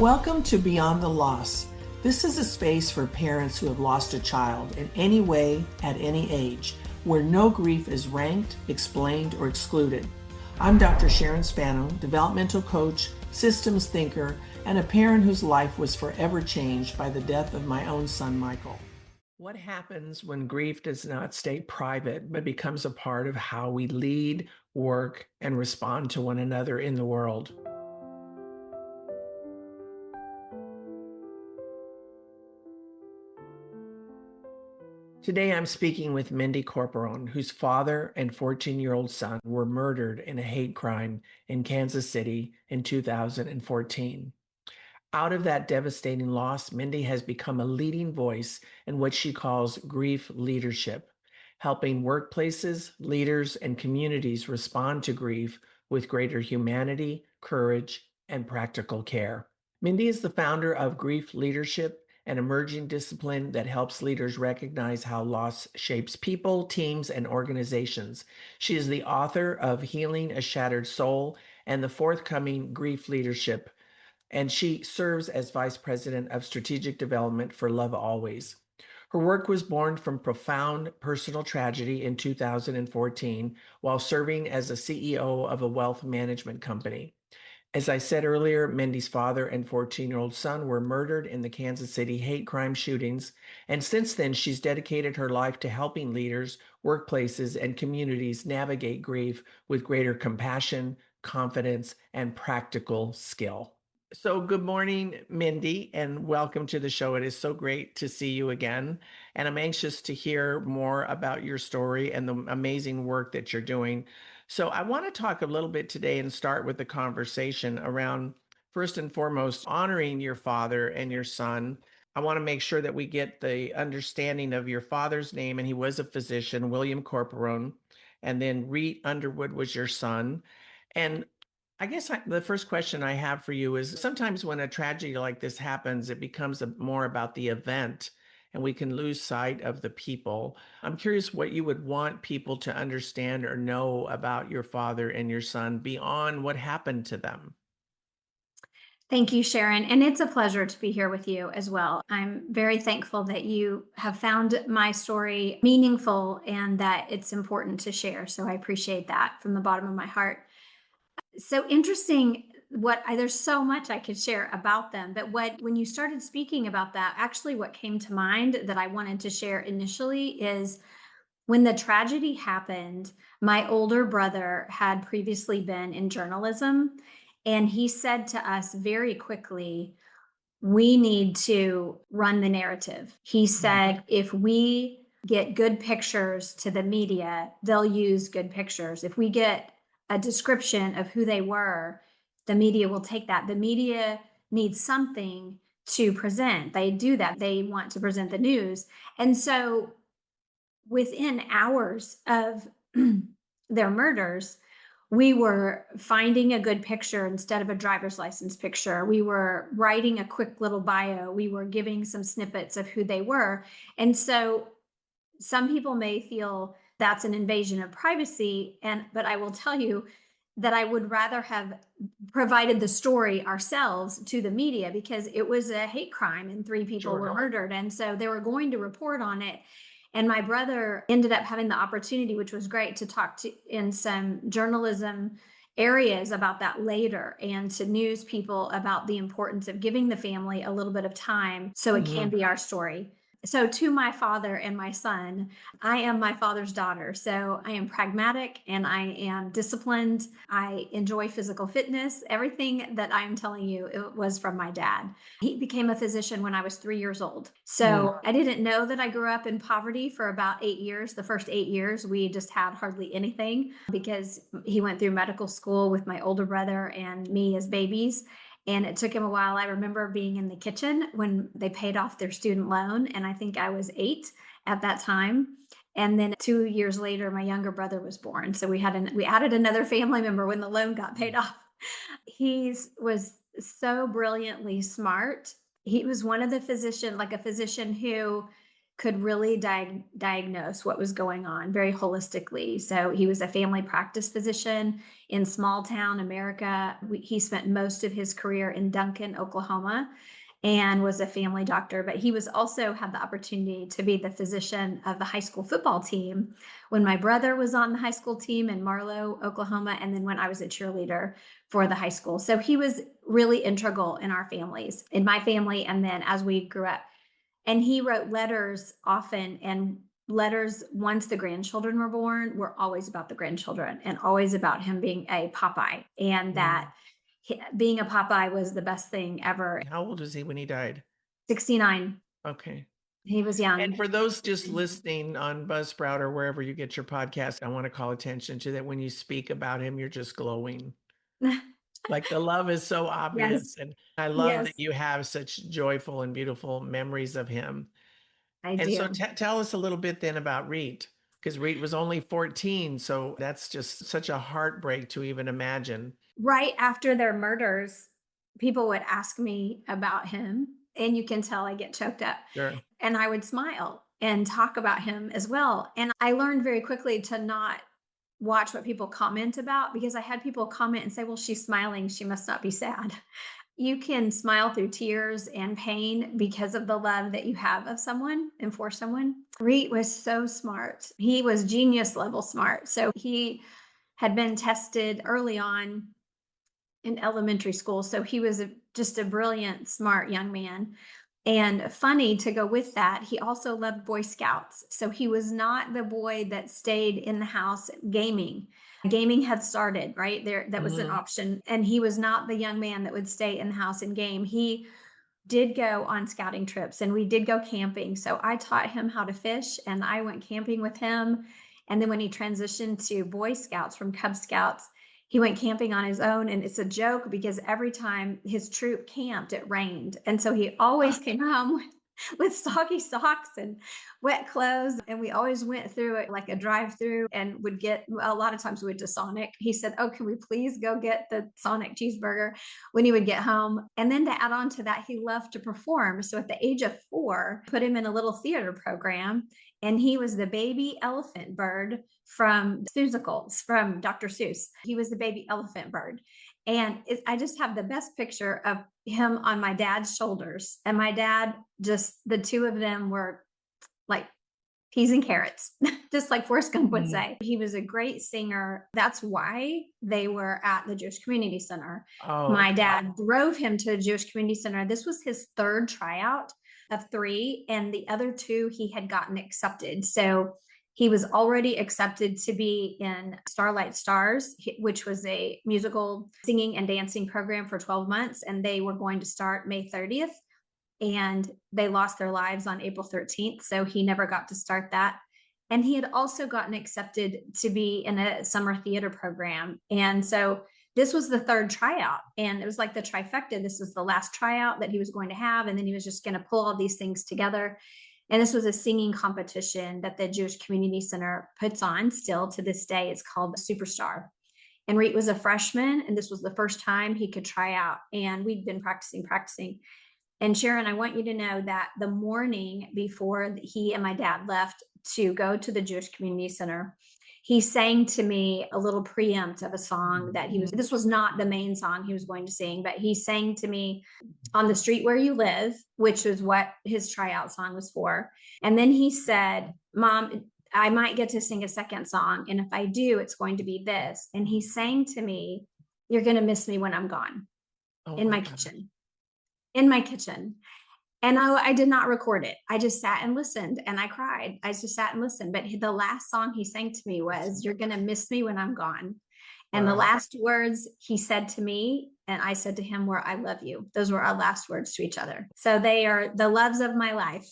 Welcome to Beyond the Loss. This is a space for parents who have lost a child in any way at any age, where no grief is ranked, explained, or excluded. I'm Dr. Sharon Spano, developmental coach, systems thinker, and a parent whose life was forever changed by the death of my own son, Michael. What happens when grief does not stay private, but becomes a part of how we lead, work, and respond to one another in the world? Today, I'm speaking with Mindy Corporon, whose father and 14-year-old son were murdered in a hate crime in Kansas City in 2014. Out of that devastating loss, Mindy has become a leading voice in what she calls grief leadership, helping workplaces, leaders, and communities respond to grief with greater humanity, courage, and practical care. Mindy is the founder of Grief Leadership, an emerging discipline that helps leaders recognize how loss shapes people, teams, and organizations. She is the author of Healing a Shattered Soul and the forthcoming Grief Leadership, and she serves as Vice President of Strategic Development for Love Always. Her work was born from profound personal tragedy in 2014 while serving as a CEO of a wealth management company. As I said earlier, Mindy's father and 14-year-old son were murdered in the Kansas City hate crime shootings, and since then, she's dedicated her life to helping leaders, workplaces, and communities navigate grief with greater compassion, confidence, and practical skill. So, good morning, Mindy, and welcome to the show. It is so great to see you again. And I'm anxious to hear more about your story and the amazing work that you're doing. So, I want to talk a little bit today and start with the conversation around, first and foremost, honoring your father and your son. I want to make sure that we get the understanding of your father's name, and he was a physician, William Corporon, and then Reat Underwood was your son. And I guess the first question I have for you is sometimes when a tragedy like this happens, it becomes more about the event and we can lose sight of the people. I'm curious what you would want people to understand or know about your father and your son beyond what happened to them. Thank you, Sharon. And it's a pleasure to be here with you as well. I'm very thankful that you have found my story meaningful and that it's important to share. So I appreciate that from the bottom of my heart. So interesting there's so much I could share about them, but when you started speaking about that, actually what came to mind that I wanted to share initially is when the tragedy happened, my older brother had previously been in journalism, and he said to us very quickly, we need to run the narrative. He said, if we get good pictures to the media, they'll use good pictures. If we get a description of who they were, the media will take that. The media needs something to present. They do that. They want to present the news. And so within hours of their murders, we were finding a good picture instead of a driver's license picture. We were writing a quick little bio. We were giving some snippets of who they were. And so some people may feel that's an invasion of privacy. But I will tell you that I would rather have provided the story ourselves to the media because it was a hate crime and three people were murdered. And so they were going to report on it. And my brother ended up having the opportunity, which was great, to talk to in some journalism areas about that later and to news people about the importance of giving the family a little bit of time so it can be our story. So to my father and my son, I am my father's daughter. So I am pragmatic and I am disciplined. I enjoy physical fitness. Everything that I am telling you, it was from my dad. He became a physician when I was 3 years old. So I didn't know that I grew up in poverty for about 8 years. The first 8 years, we just had hardly anything because he went through medical school with my older brother and me as babies. And it took him a while. I remember being in the kitchen when they paid off their student loan. And I think I was 8 at that time. And then 2 years later, my younger brother was born. So we added another family member when the loan got paid off. He was so brilliantly smart. He was one of the like a physician who could really diagnose what was going on very holistically. So he was a family practice physician in small town America. He spent most of his career in Duncan, Oklahoma, and was a family doctor. But he was also had the opportunity to be the physician of the high school football team when my brother was on the high school team in Marlow, Oklahoma, and then when I was a cheerleader for the high school. So he was really integral in our families, in my family, and then as we grew up. And he wrote letters often, and letters once the grandchildren were born were always about the grandchildren and always about him being a Popeye, and Mm. that being a Popeye was the best thing ever. How old was he when he died? 69. Okay. He was And young. for those just listening on Buzzsprout or wherever you get your podcast, I want to call attention to that when you speak about him, you're just glowing. Like the love is so Yes. obvious. And I love that Yes, you have such joyful and beautiful memories of him. I And so do. tell us a little bit then about Reat, because Reat was only 14. So that's just such a heartbreak to even imagine. Right after their murders, people would ask me about him, and you can tell I get choked up. Sure. And I would smile and talk about him as well. And I learned very quickly to not watch what people comment about, because I had people comment and say, "Well, she's smiling. She must not be sad." You can smile through tears and pain because of the love that you have of someone and for someone. Reet was so smart. He was genius level smart. So he had been tested early on in elementary school. So he was just a brilliant, smart young man. And funny to go with that, he also loved Boy Scouts. So he was not the boy that stayed in the house gaming. Gaming had started, right? There, that was an Mhm. option. And he was not the young man that would stay in the house and game. He did go on scouting trips and we did go camping. So I taught him how to fish and I went camping with him. And then when he transitioned to Boy Scouts from Cub Scouts, he went camping on his own. And it's a joke because every time his troop camped, it rained. And so he always came home with soggy socks and wet clothes. And we always went through it like a drive through and would get, a lot of times we went to Sonic. He said, "Oh, can we please go get the Sonic cheeseburger?" when he would get home. And then to add on to that, he loved to perform. So at the age of 4, put him in a little theater program. And he was the baby elephant bird from Seussicles, from Dr. Seuss. He was the baby elephant bird. And I just have the best picture of him on my dad's shoulders. And my dad, just the two of them were like peas and carrots, just like Forrest Gump would Mm. say. He was a great singer. That's why they were at the Jewish Community Center. Oh, My dad drove him to the Jewish Community Center. This was his third tryout of 3, and the other 2 he had gotten accepted. So he was already accepted to be in Starlight Stars, which was a musical singing and dancing program for 12 months, and they were going to start May 30th. And they lost their lives on April 13th. So he never got to start that. And he had also gotten accepted to be in a summer theater program. And so this was the third tryout. And it was like the trifecta. This was the last tryout that he was going to have. And then he was just going to pull all these things together. And this was a singing competition that the Jewish Community Center puts on still to this day. It's called Superstar. And Reet was a freshman, and this was the first time he could try out. And we'd been practicing. And Sharon, I want you to know that the morning before he and my dad left to go to the Jewish Community Center, he sang to me a little preempt of a song that this was not the main song he was going to sing, but he sang to me On the Street Where You Live, which is what his tryout song was for. And then he said, "Mom, I might get to sing a second song. And if I do, it's going to be this." And he sang to me, "You're going to miss me when I'm gone," oh in my my God. kitchen in my kitchen. And I did not record it. I just sat and listened and I cried. I just sat and listened. But the last song he sang to me was, "You're going to miss me when I'm gone." And the Wow. last words he said to me, and I said to him, were, "I love you." Those were our last words to each other. So they are the loves of my life.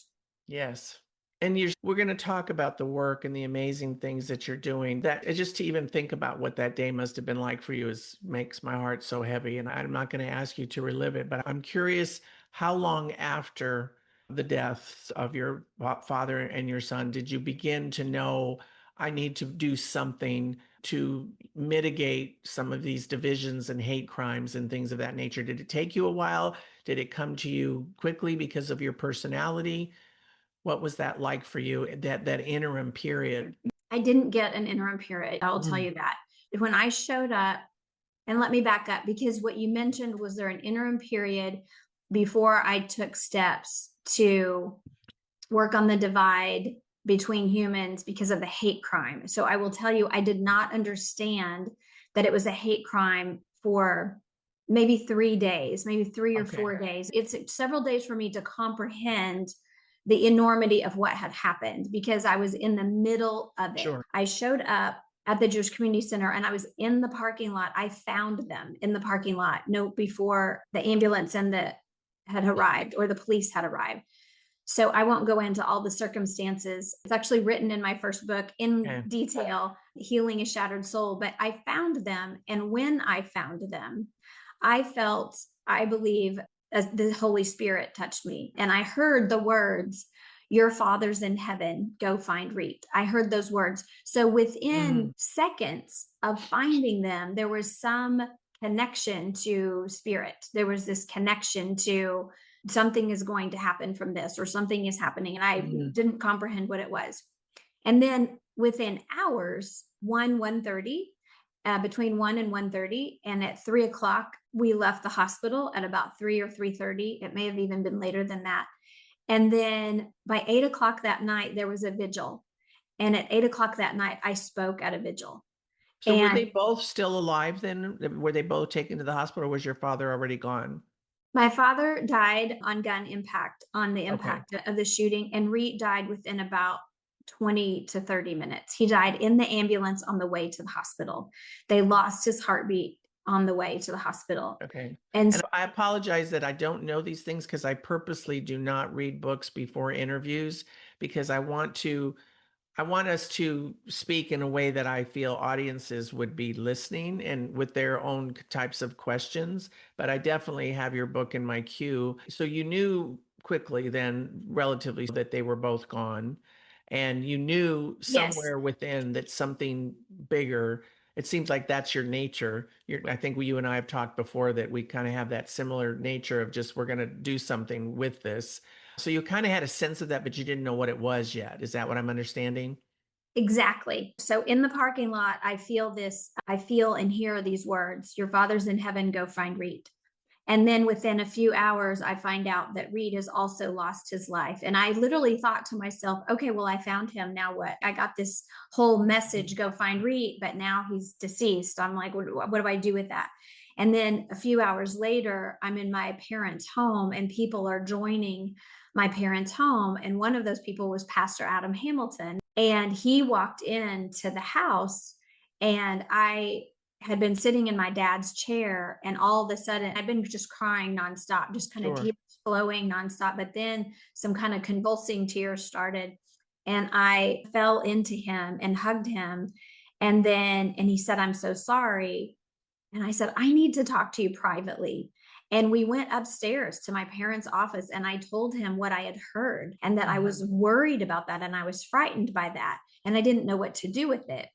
Yes. And we're going to talk about the work and the amazing things that you're doing. That just to even think about what that day must have been like for you is makes my heart so heavy. And I'm not going to ask you to relive it, but I'm curious how long after the deaths of your father and your son did you begin to know I need to do something to mitigate some of these divisions and hate crimes and things of that nature? Did it take you a while? Did it come to you quickly because of your personality? What was that like for you, that interim period? I didn't get an interim period. I will tell Mm, you that. When I showed up, and let me back up because what you mentioned was there an interim period before I took steps to work on the divide between humans because of the hate crime. So I will tell you, I did not understand that it was a hate crime for maybe 3 days, maybe three or okay, 4 days. It's several days for me to comprehend the enormity of what had happened because I was in the middle of it. sure. I showed up at the Jewish Community Center and I was in the parking lot. I found them in the parking lot, no, before the ambulance and the had arrived or the police had arrived. So I won't go into all the circumstances. It's actually written in my first book in Okay. detail, Healing a Shattered Soul. But I found them. And when I found them, I felt, I believe, as the Holy Spirit touched me. And I heard the words, "Your Father's in heaven, go find Reat." I heard those words. So Mhm, within seconds of finding them, there was some connection to spirit. There was this connection to something is going to happen from this or something is happening. And I mhm. didn't comprehend what it was. And then within hours, 1:30, between 1 and 1:30, and at 3 o'clock, we left the hospital at about 3 or 3:30. It may have even been later than that. And then by 8 o'clock that night, there was a vigil. And at 8 o'clock that night, I spoke at a vigil. So were they And both still alive then? Were they both taken to the hospital, or was your father already gone? my father died on gun impact, on the Okay, impact of the shooting, and Reat died within about 20 to 30 minutes. He died in the ambulance on the way to the hospital. They lost his heartbeat on the way to the hospital. okay. And And I apologize that I don't know these things because I purposely do not read books before interviews because I want us to speak in a way that I feel audiences would be listening and with their own types of questions. But I definitely have your book in my queue. So you knew quickly then, relatively, that they were both gone. And you knew yes, somewhere within that something bigger. It seems like that's your nature. I think you and I have talked before that we kind of have that similar nature of just we're going to do something with this. So you kind of had a sense of that, but you didn't know what it was yet. Is that what I'm understanding? exactly. So in the parking lot, I feel this, I feel and hear these words: "Your father's in heaven, go find Reat." And then within a few hours, I find out that Reat has also lost his life. And I literally thought to myself, okay, well, I found him. Now what? I got this whole message, go find Reat, but now he's deceased. I'm like, what do I do with that? And then a few hours later, I'm in my parents' home and people are joining my parents' home. And one of those people was Pastor Adam Hamilton. And he walked into the house and I had been sitting in my dad's chair and all of a sudden I'd been just crying nonstop, just kind of Sure. tears flowing nonstop. But then some kind of convulsing tears started and I fell into him and hugged him. And he said, "I'm so sorry." And I said, "I need to talk to you privately." And we went upstairs to my parents' office and I told him what I had heard and that I Mhm. was worried about that and I was frightened by that and I didn't know what to do with it.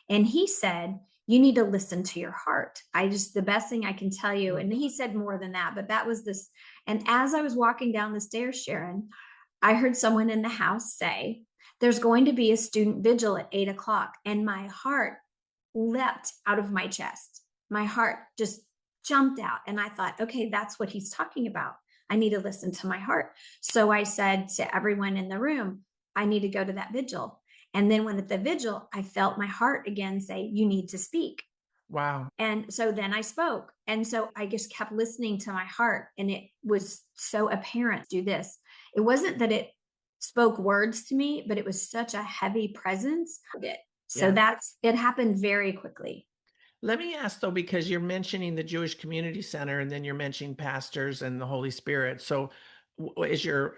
And he said, "You need to listen to your heart. The best thing I can tell you." Mm. And he said more than that, but that was this. And as I was walking down the stairs, Sharon, I heard someone in the house say, "There's going to be a student vigil at 8 o'clock." And my heart leapt out of my chest. My heart just jumped out. And I thought, okay, that's what he's talking about. I need to listen to my heart. So I said to everyone in the room, I need to go to that vigil. And then when at the vigil, I felt my heart again say, "You need to speak." Wow. And so then I spoke. And so I just kept listening to my heart. And it was so apparent do this. It wasn't that it spoke words to me, but it was such a heavy presence. So Yeah. that's it happened very quickly. Let me ask though, because you're mentioning the Jewish Community Center and then you're mentioning pastors and the Holy Spirit. So, is your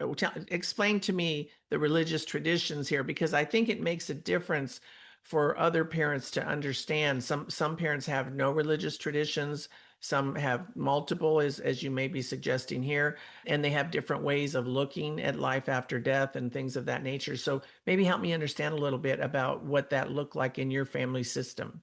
explain to me the religious traditions here because I think it makes a difference for other parents to understand. Some parents have no religious traditions, some have multiple, as you may be suggesting here, and they have different ways of looking at life after death and things of that nature. So maybe help me understand a little bit about what that looked like in your family system.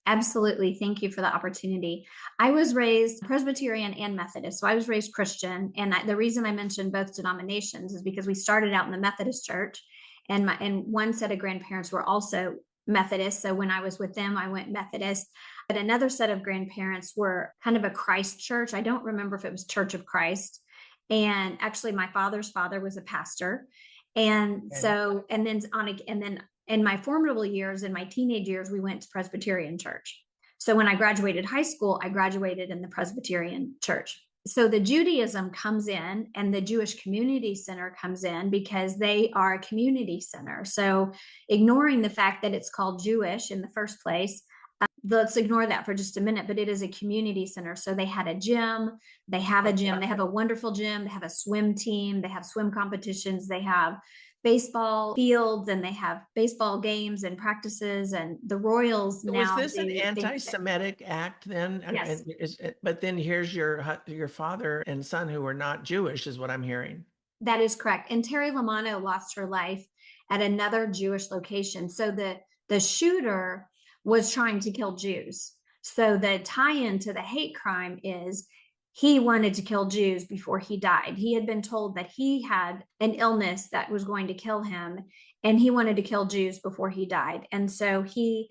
Absolutely. Thank you for the opportunity. I was raised Presbyterian and Methodist. So I was raised Christian. And the reason I mentioned both denominations is because we started out in the Methodist church, and one set of grandparents were also Methodist. So when I was with them, I went Methodist. But another set of grandparents were kind of a Christ church. I don't remember if it was Church of Christ. And actually, my father's father was a pastor. And Okay. so, and then in my formidable years, in my teenage years, we went to Presbyterian church. So when I graduated high school, I graduated in the Presbyterian church. So the Judaism comes in and the Jewish Community Center comes in because they are a community center. So ignoring the fact that it's called Jewish in the first place, let's ignore that for just a minute, but it is a community center. So they had a gym, they have a gym, they have a wonderful gym, they have a swim team, they have swim competitions, they have baseball fields, and they have baseball games and practices, and the Royals So was now this an anti-Semitic act then? yes, But then here's your father and son who were not Jewish, is what I'm hearing. that is correct. And Terry Lamano lost her life at another Jewish location. So the shooter was trying to kill Jews. So the tie-in to the hate crime is he wanted to kill Jews before he died. He had been told that he had an illness that was going to kill him, and he wanted to kill Jews before he died. And so he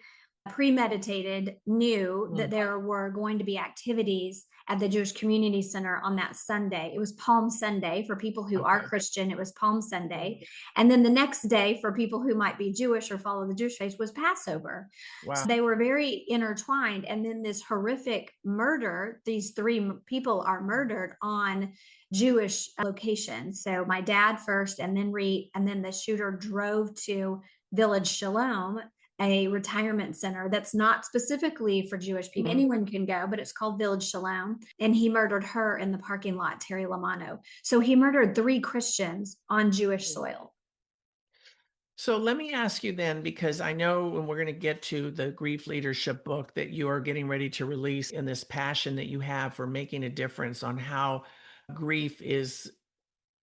premeditated, knew that there were going to be activities at the Jewish Community Center on that Sunday. It was Palm Sunday for people who are Christian. It was Palm Sunday. And then the next day for people who might be Jewish or follow the Jewish faith was Passover. Wow. So they were very intertwined. And then this horrific murder, these three people are murdered on Jewish locations. So my dad first, and then Reat, and then the shooter drove to Village Shalom, a retirement center that's not specifically for Jewish people. Anyone can go, but it's called Village Shalom. And he murdered her in the parking lot, Terry Lamano. So he murdered 3 Christians on Jewish soil. So let me ask you then, because I know when we're going to get to the grief leadership book that you are getting ready to release, and this passion that you have for making a difference on how grief is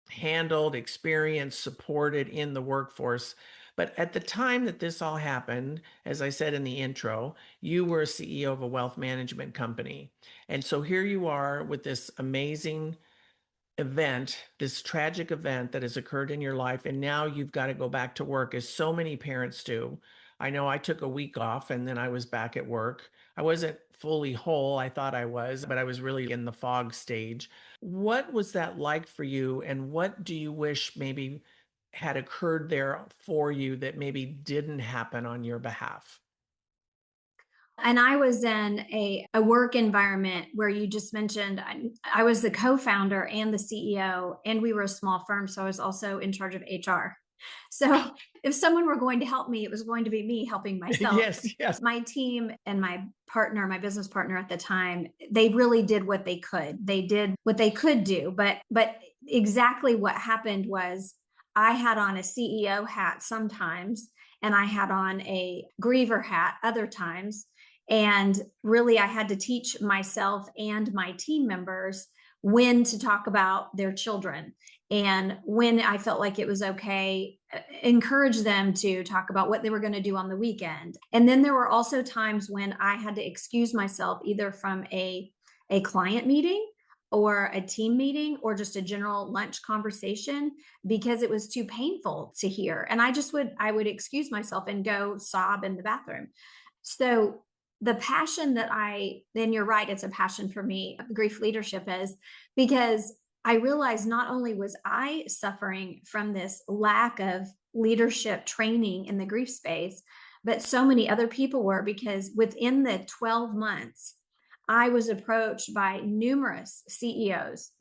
handled, experienced, supported in the workforce. But at the time that this all happened, as I said in the intro, you were a CEO of a wealth management company. And so here you are with this amazing event, this tragic event that has occurred in your life, and now you've got to go back to work, as so many parents do. I know I took a week off and then I was back at work. I wasn't fully whole. I thought I was, but I was really in the fog stage. What was that like for you? And what do you wish maybe had occurred there for you that maybe didn't happen on your behalf? And I was in a work environment where you just mentioned I was the co-founder and the CEO, and we were a small firm. So I was also in charge of HR. So if someone were going to help me, it was going to be me helping myself. Yes, yes. My team and my partner, my business partner at the time, they really did what they could. They did what they could do. But exactly what happened was I had on a CEO hat sometimes, and I had on a griever hat other times. And really, I had to teach myself and my team members when to talk about their children, and when I felt like it was okay, encourage them to talk about what they were going to do on the weekend. And then there were also times when I had to excuse myself either from a client meeting or a team meeting or just a general lunch conversation because it was too painful to hear. And I would excuse myself and go sob in the bathroom. So the passion then you're right, it's a passion for me, grief leadership is, because I realized not only was I suffering from this lack of leadership training in the grief space, but so many other people were, because within the 12 months, I was approached by numerous CEOs,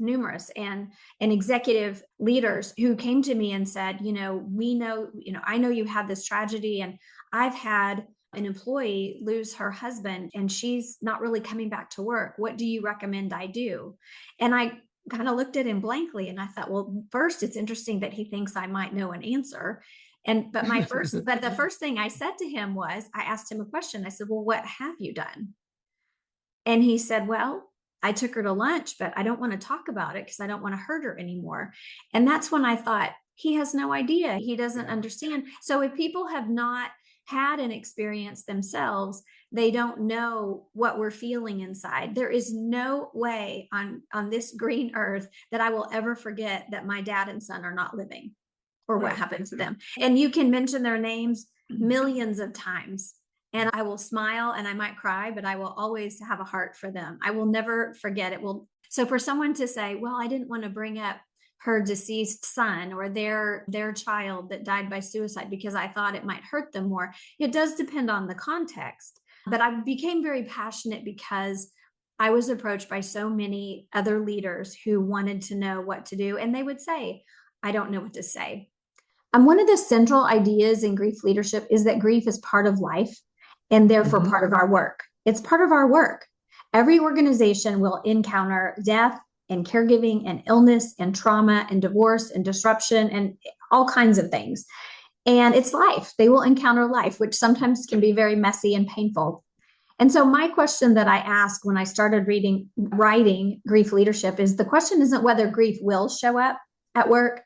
and executive leaders who came to me and said, I know you had this tragedy, and I've had an employee lose her husband and she's not really coming back to work. What do you recommend I do? And I kind of looked at him blankly and I thought, well, first, it's interesting that he thinks I might know an answer. But the first thing I said to him was, I asked him a question. I said, well, what have you done? And he said, well, I took her to lunch, but I don't want to talk about it because I don't want to hurt her anymore. And that's when I thought, he has no idea. He doesn't Yeah. understand. So if people have not had an experience themselves, they don't know what we're feeling inside. There is no way on this green earth that I will ever forget that my dad and son are not living, or what Right. happened to them. And you can mention their names millions of times, and I will smile and I might cry, but I will always have a heart for them. I will never forget it. Will So for someone to say, well, I didn't want to bring up her deceased son or their child that died by suicide because I thought it might hurt them more. It does depend on the context. But I became very passionate because I was approached by so many other leaders who wanted to know what to do. And they would say, I don't know what to say. One of the central ideas in grief leadership is that grief is part of life and therefore Mhm. part of our work. It's part of our work. Every organization will encounter death and caregiving and illness and trauma and divorce and disruption and all kinds of things. And it's life. They will encounter life, which sometimes can be very messy and painful. And so my question that I asked when I started writing grief leadership is, the question isn't whether grief will show up at work.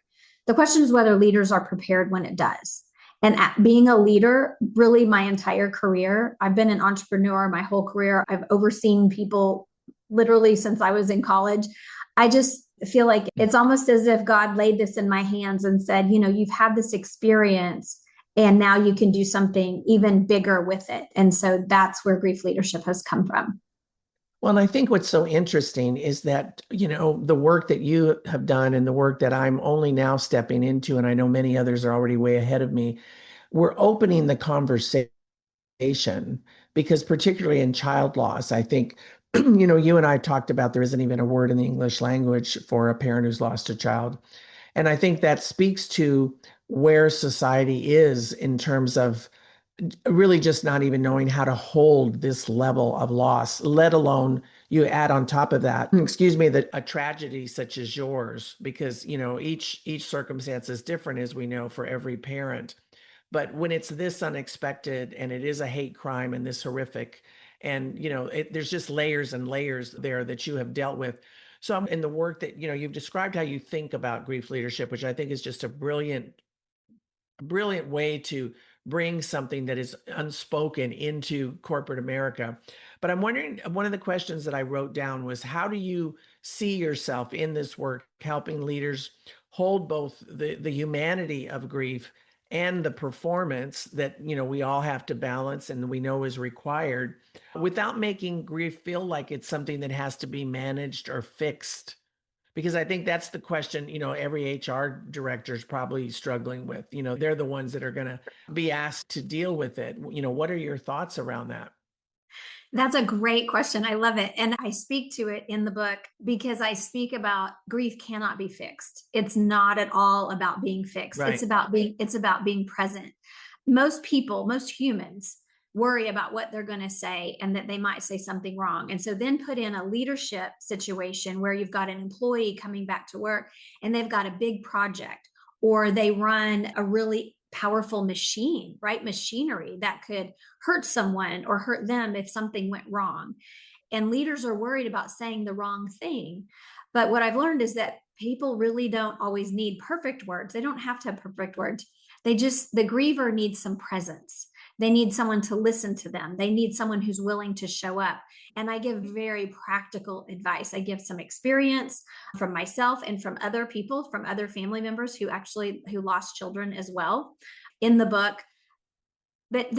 The question is whether leaders are prepared when it does. And being a leader, really my entire career, I've been an entrepreneur my whole career. I've overseen people literally since I was in college. I just feel like it's almost as if God laid this in my hands and said, you've had this experience and now you can do something even bigger with it. And so that's where grief leadership has come from. Well, I think what's so interesting is that, the work that you have done and the work that I'm only now stepping into, and I know many others are already way ahead of me, we're opening the conversation because particularly in child loss, I think, you and I talked about there isn't even a word in the English language for a parent who's lost a child. And I think that speaks to where society is in terms of really just not even knowing how to hold this level of loss, let alone you add on top of that, excuse me, that a tragedy such as yours, because each circumstance is different, as we know, for every parent. But when it's this unexpected and it is a hate crime and this horrific, and there's just layers and layers there that you have dealt with. So in the work that you've described how you think about grief leadership, which I think is just a brilliant way to bring something that is unspoken into corporate America. But I'm wondering, one of the questions that I wrote down was, how do you see yourself in this work, helping leaders hold both the humanity of grief and the performance that we all have to balance and we know is required, without making grief feel like it's something that has to be managed or fixed? Because I think that's the question, every HR director is probably struggling with. They're the ones that are going to be asked to deal with it. What are your thoughts around that? That's a great question. I love it. And I speak to it in the book because I speak about grief cannot be fixed. It's not at all about being fixed. Right. It's about being present. Most people, most humans worry about what they're going to say and that they might say something wrong. And so then put in a leadership situation where you've got an employee coming back to work and they've got a big project, or they run a really powerful machine, right? Machinery that could hurt someone or hurt them if something went wrong. And leaders are worried about saying the wrong thing. But what I've learned is that people really don't always need perfect words. They don't have to have perfect words. The griever needs some presence. They need someone to listen to them. They need someone who's willing to show up. And I give very practical advice. I give some experience from myself and from other people, from other family members who lost children as well in the book. But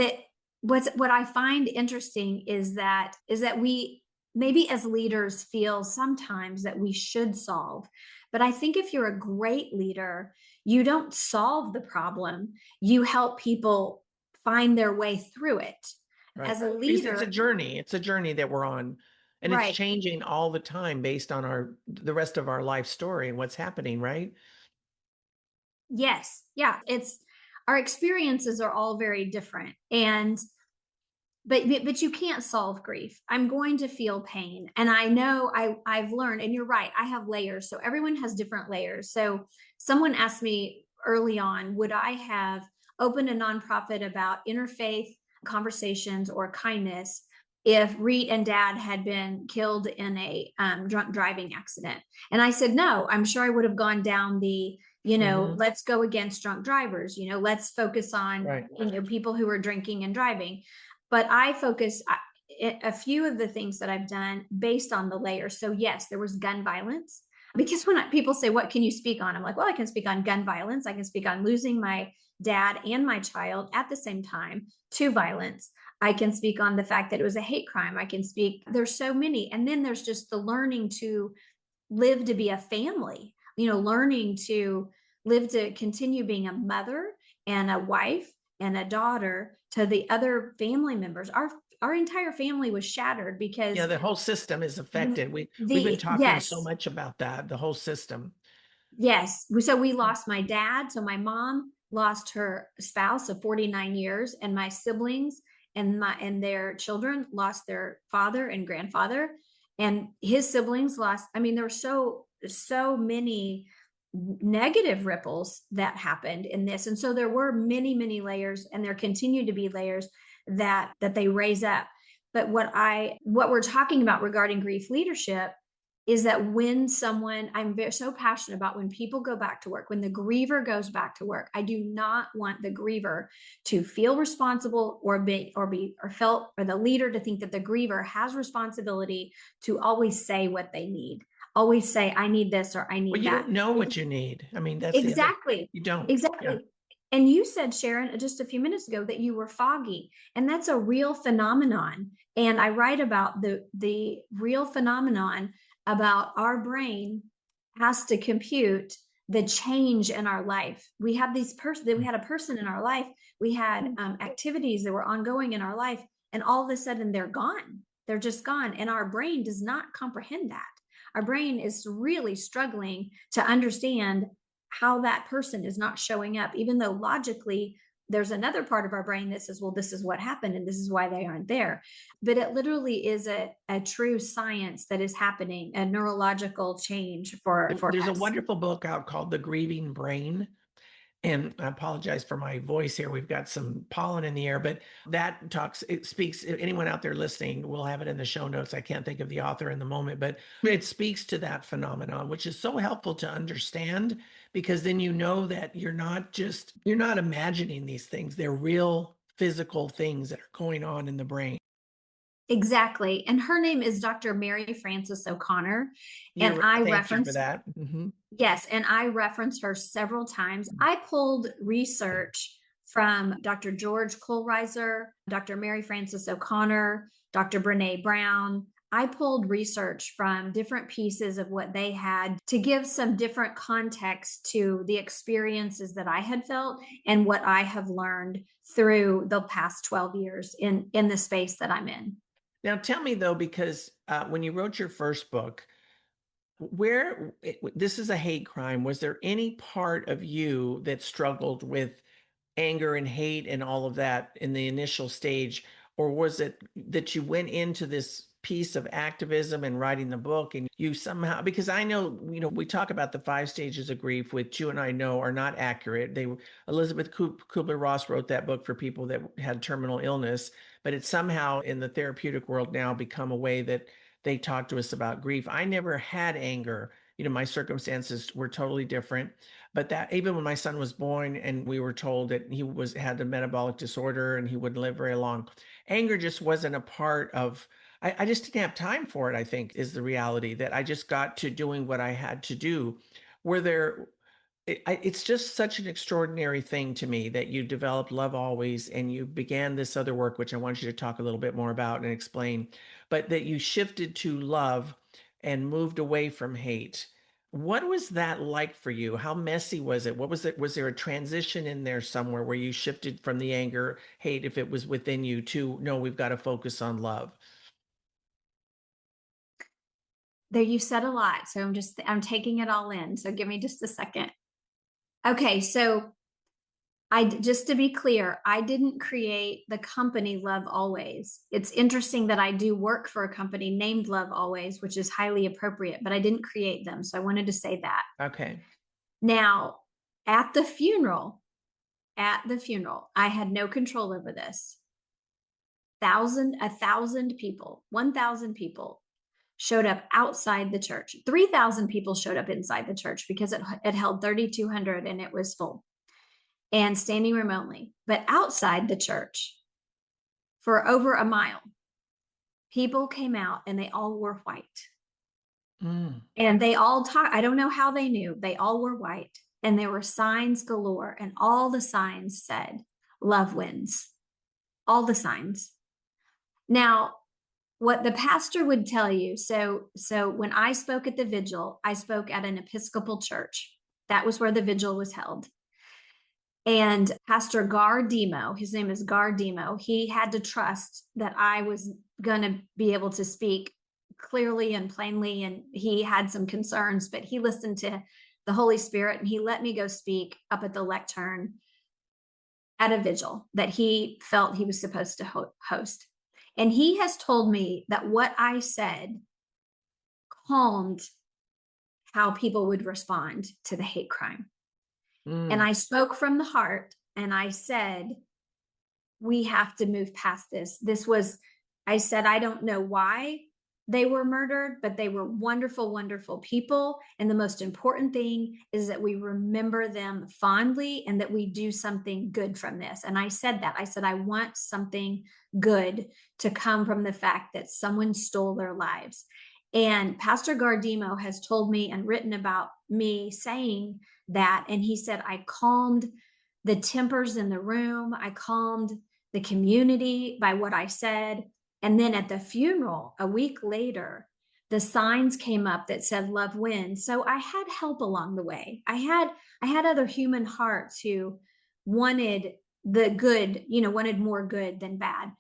what I find interesting is that we maybe as leaders feel sometimes that we should solve. But I think if you're a great leader, you don't solve the problem. You help people find their way through it. Right. As a Because it's leader, a journey. It's a journey that we're on. And it's right? changing all the time based on the rest of our life story and what's happening, right? Yes. Yeah. It's Our experiences are all very different. And but you can't solve grief. I'm going to feel pain. And I know I've learned, and you're right, I have layers. So everyone has different layers. So someone asked me early on, would I have opened a nonprofit about interfaith conversations or kindness if Reat and Dad had been killed in a drunk driving accident? And I said, no, I'm sure I would have gone down the Hmm. let's go against drunk drivers, let's focus on, Right. people who are drinking and driving. But I focus a few of the things that I've done based on the layers. So yes, there was gun violence, because when people say, what can you speak on? I'm like, well, I can speak on gun violence. I can speak on losing my dad and my child at the same time to violence. I can speak on the fact that it was a hate crime. I can speak, there's so many. And then there's just the learning to live to be a family, learning to live to continue being a mother and a wife and a daughter to the other family members. Our entire family was shattered Yeah, because the whole system is the, affected. We've been the talking so yes, much about that, the whole system. yes. So we lost my dad. So my mom lost her spouse of 49 years, and my siblings and their children lost their father and grandfather, and his siblings lost. I mean, there were so many negative ripples that happened in this. And so there were many layers, and there continue to be layers that they raise up. But what we're talking about regarding grief leadership is that when someone, so passionate about when people go back to work, when the griever goes back to work, I do not want the griever to feel responsible or felt, or the leader to think that the griever has responsibility to always say what they need, always say, I need this or I Well, need you that. don't know what you need. I mean, that's the other, Exactly. you don't. Yeah. Exactly. And you said, Sharon, just a few minutes ago that you were foggy, and that's a real phenomenon. And I write about the real phenomenon about our brain has to compute the change in our life. We have we had a person in our life, we had activities that were ongoing in our life, and all of a sudden they're gone. They're just gone. And our brain does not comprehend that. Our brain is really struggling to understand how that person is not showing up, even though logically there's another part of our brain that says, well, this is what happened and this is why they aren't there. But it literally is a true science that is happening, a neurological change for There's a us. wonderful book out called The Grieving Brain. And I apologize for my voice here. We've got some pollen in the air, but that talks, it speaks, if anyone out there listening, we'll have it in the show notes. I can't think of the author in the moment, but it speaks to that phenomenon, which is so helpful to understand, because then you know that you're not imagining these things. They're real physical things that are going on in the brain. Exactly. And her name is Dr. Mary Frances O'Connor. And I Thank you for reference that. Mhm. Yes, and I referenced her several times. I pulled research from Dr. George Kohlreiser, Dr. Mary Frances O'Connor, Dr. Brene Brown. I pulled research from different pieces of what they had to give some different context to the experiences that I had felt and what I have learned through the past 12 years in the space that I'm in. Now, tell me though, because when you wrote your first book, this is a hate crime. Was there any part of you that struggled with anger and hate and all of that in the initial stage? Or was it that you went into this piece of activism and writing the book and you somehow, because I know, we talk about the 5 stages of grief, which you and I know are not accurate. Elizabeth Kubler-Ross wrote that book for people that had terminal illness, but it's somehow in the therapeutic world now become a way that they talk to us about grief. I never had anger. My circumstances were totally different. But that even when my son was born and we were told that he had a metabolic disorder and he wouldn't live very long, anger just wasn't a part of. I just didn't have time for it, I think, is the reality, that I just got to doing what I had to do. Were there it's just such an extraordinary thing to me that you developed Love Always and you began this other work, which I want you to talk a little bit more about and explain, but that you shifted to love and moved away from hate. What was that like for you? How messy was it? What was it? Was there a transition in there somewhere where you shifted from the anger, hate, if it was within you, to no, we've got to focus on love? There, you said a lot, so I'm taking it all in. So give me just a second. Okay, so just to be clear, I didn't create the company Love Always. It's interesting that I do work for a company named Love Always, which is highly appropriate, but I didn't create them. So I wanted to say that. Okay. Now, at the funeral, I had no control over this. 1,000 people, 1,000 people showed up outside the church. 3,000 people showed up inside the church because it held 3,200 and it was full and standing room only. But outside the church, for over a mile, people came out and they all wore white. Mm. And they all talk. I don't know how they knew. They all were white. And there were signs galore. And all the signs said, love wins. All the signs. Now, what the pastor would tell you, so when I spoke at the vigil, I spoke at an Episcopal church. That was where the vigil was held. And Pastor Gardemo, his name is Gardemo, he had to trust that I was going to be able to speak clearly and plainly. And he had some concerns, but he listened to the Holy Spirit and he let me go speak up at the lectern at a vigil that he felt he was supposed to host. And he has told me that what I said calmed how people would respond to the hate crime. And Mm. I spoke from the heart and I said, we have to move past this. I said, I don't know why they were murdered, but they were wonderful, wonderful people. And the most important thing is that we remember them fondly and that we do something good from this. And I said that. I said, I want something good to come from the fact that someone stole their lives. And Pastor Gardemo has told me and written about me saying that. And he said, I calmed the tempers in the room. I calmed the community by what I said. And then at the funeral, a week later, the signs came up that said love wins. So I had help along the way. I had other human hearts who wanted the good, wanted more good than bad.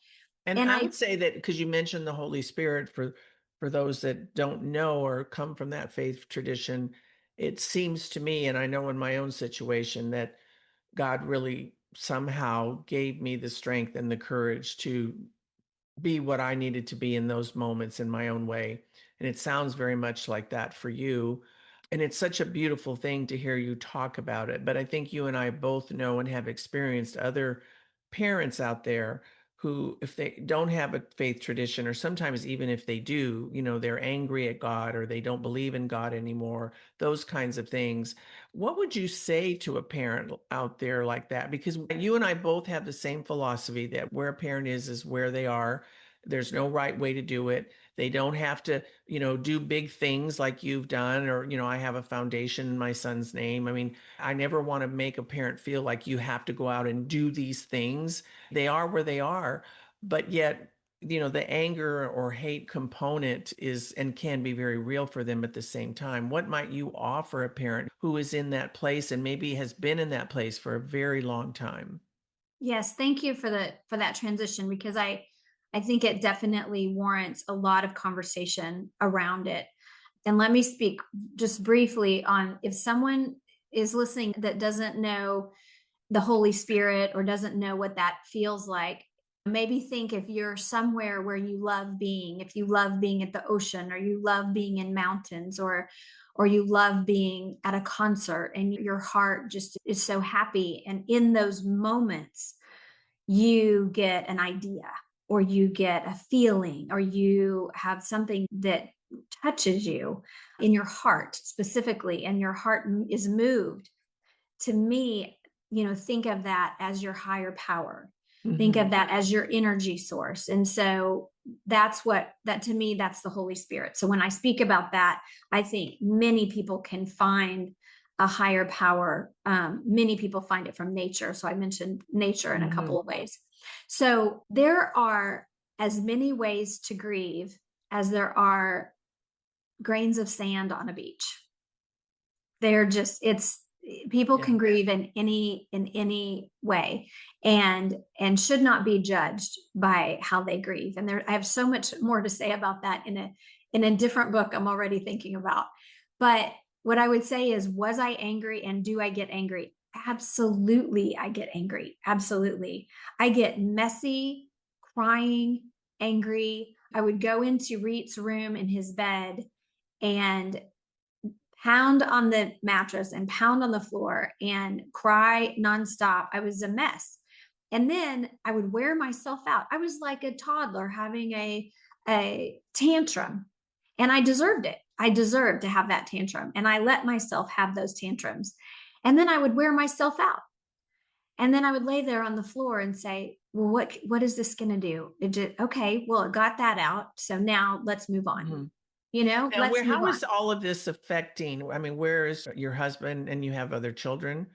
And And I I would say that because you mentioned the Holy Spirit for those that don't know or come from that faith tradition, it seems to me, and I know in my own situation, that God really somehow gave me the strength and the courage to be what I needed to be in those moments in my own way. And it sounds very much like that for you. And it's such a beautiful thing to hear you talk about it. But I think you and I both know and have experienced other parents out there who, if they don't have a faith tradition, or sometimes even if they do, they're angry at God or they don't believe in God anymore, those kinds of things. What would you say to a parent out there like that? Because you and I both have the same philosophy that where a parent is where they are. There's no right way to do it. They don't have to, do big things like you've done, or, I have a foundation in my son's name. I mean, I never want to make a parent feel like you have to go out and do these things. They are where they are, but yet, the anger or hate component is and can be very real for them at the same time. What might you offer a parent who is in that place and maybe has been in that place for a very long time? Yes, thank you for that transition because I think it definitely warrants a lot of conversation around it. And let me speak just briefly on if someone is listening that doesn't know the Holy Spirit or doesn't know what that feels like. Maybe think if you're somewhere where you love being, if you love being at the ocean or you love being in mountains or you love being at a concert and your heart just is so happy. And in those moments, you get an idea or you get a feeling or you have something that touches you in your heart specifically, and your heart is moved. To me, think of that as your higher power. Think of Mhm. that as your energy source. And so that to me, that's the Holy Spirit. So when I speak about that, I think many people can find a higher power. Many people find it from nature. So I mentioned nature in a couple Mhm. of ways. So there are as many ways to grieve as there are grains of sand on a beach. They're just it's People Yeah. can grieve in any way and should not be judged by how they grieve. And I have so much more to say about that in a different book I'm already thinking about. But what I would say is, was I angry and do I get angry? Absolutely, I get angry. Absolutely. I get messy, crying, angry. I would go into Reat's room in his bed and pound on the mattress and pound on the floor and cry nonstop. I was a mess. And then I would wear myself out. I was like a toddler having a tantrum. And I deserved it. I deserved to have that tantrum. And I let myself have those tantrums. And then I would wear myself out. And then I would lay there on the floor and say, well, what is this going to do? Okay, well, it got that out. So now let's move on. Mhm. Now, Let's move how on. is all of this affecting? I mean, where is your husband and you have other children?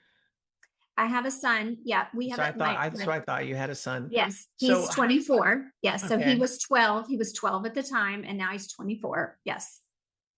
I have a son. Yeah, we have So I it. thought so I thought you had a son. Yes, So he's 24. Yes, so he okay. was 12. He was 12 at the time, and now he's 24. Yes.